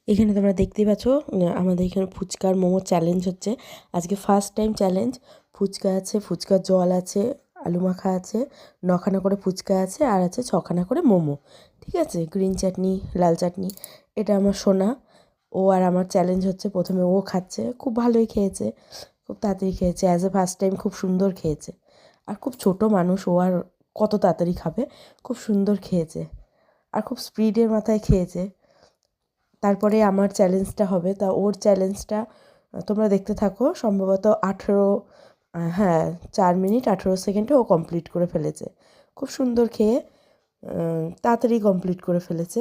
এখানে তোমরা দেখতেই পাচ্ছ আমাদের এখানে ফুচকার মোমো চ্যালেঞ্জ হচ্ছে। আজকে ফার্স্ট টাইম চ্যালেঞ্জ। ফুচকা আছে, ফুচকার জল আছে, আলু মাখা আছে, 9খানা করে ফুচকা আছে, আর আছে 6খানা করে মোমো। ঠিক আছে, গ্রিন চাটনি, লাল চাটনি। এটা আমার সোনা, ও আর আমার চ্যালেঞ্জ হচ্ছে। প্রথমে ও খাচ্ছে, খুব ভালোই খেয়েছে, খুব তাড়াতাড়ি খেয়েছে। অ্যাজ এ ফার্স্ট টাইম খুব সুন্দর খেয়েছে। আর খুব ছোট মানুষ, ও আর কত তাড়াতাড়ি খাবে, খুব সুন্দর খেয়েছে আর খুব স্পিডের মাথায় খেয়েছে। তারপরে আমার চ্যালেঞ্জটা হবে, তা ওর চ্যালেঞ্জটা তোমরা দেখতে থাকো। সম্ভবত 4 মিনিট 18 সেকেন্ডে ও কমপ্লিট করে ফেলেছে। খুব সুন্দর খেয়ে তাড়াতাড়ি কমপ্লিট করে ফেলেছে।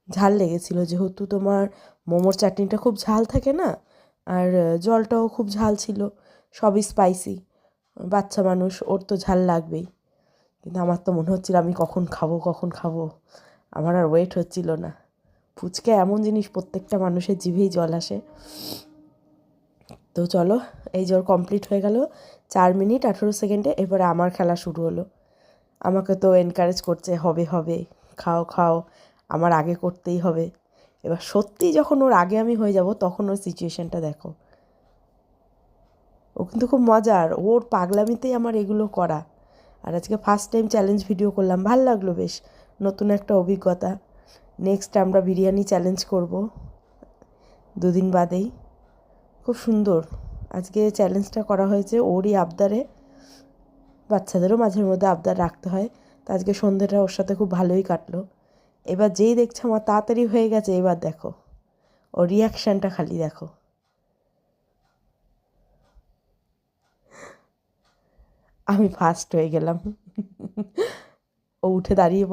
ঝাল লেগেছিল, যেহেতু তোমার মোমোর চাটনিটা খুব ঝাল থাকে না, আর জলটাও খুব ঝাল ছিল, সবই স্পাইসি। বাচ্চা মানুষ, ওর তো ঝাল লাগবেই। কিন্তু আমার তো মনে হচ্ছিল আমি কখন খাবো, আমার আর ওয়েট হচ্ছিল না। ফুচকা এমন জিনিস, প্রত্যেকটা মানুষের জিভেই জল আসে। তো চলো, এই যে ওর কমপ্লিট হয়ে গেল 4 মিনিট 18 সেকেন্ডে। এবারে আমার খেলা শুরু হলো। আমাকে তো এনকারেজ করছে, হবে হবে, খাও খাও, আমার আগে করতেই হবে। এবার সত্যি যখন ওর আগে আমি হয়ে যাব, তখন ওর সিচুয়েশানটা দেখো। ও কিন্তু খুব মজার, ওর পাগলামিতেই আমার এগুলো করা। আর আজকে ফার্স্ট টাইম চ্যালেঞ্জ ভিডিও করলাম, ভাল লাগলো বেশ, নতুন একটা অভিজ্ঞতা। নেক্সট আমরা বিরিয়ানি চ্যালেঞ্জ করব 2 দিন বাদেই। খুব সুন্দর আজকে চ্যালেঞ্জটা করা হয়েছে ওরই আবদারে। বাচ্চাদেরও মাঝে মধ্যে আবদার রাখতে হয়। তো আজকে সন্ধ্যেটা ওর সাথে খুব ভালোই কাটলো। এবার যেই দেখছে আমার তাড়াতাড়ি হয়ে গেছে, এবার দেখো ওর রিয়াকশানটা খালি দেখো। আমি ফার্স্ট হয়ে গেলাম। ও উঠে দাঁড়িয়ে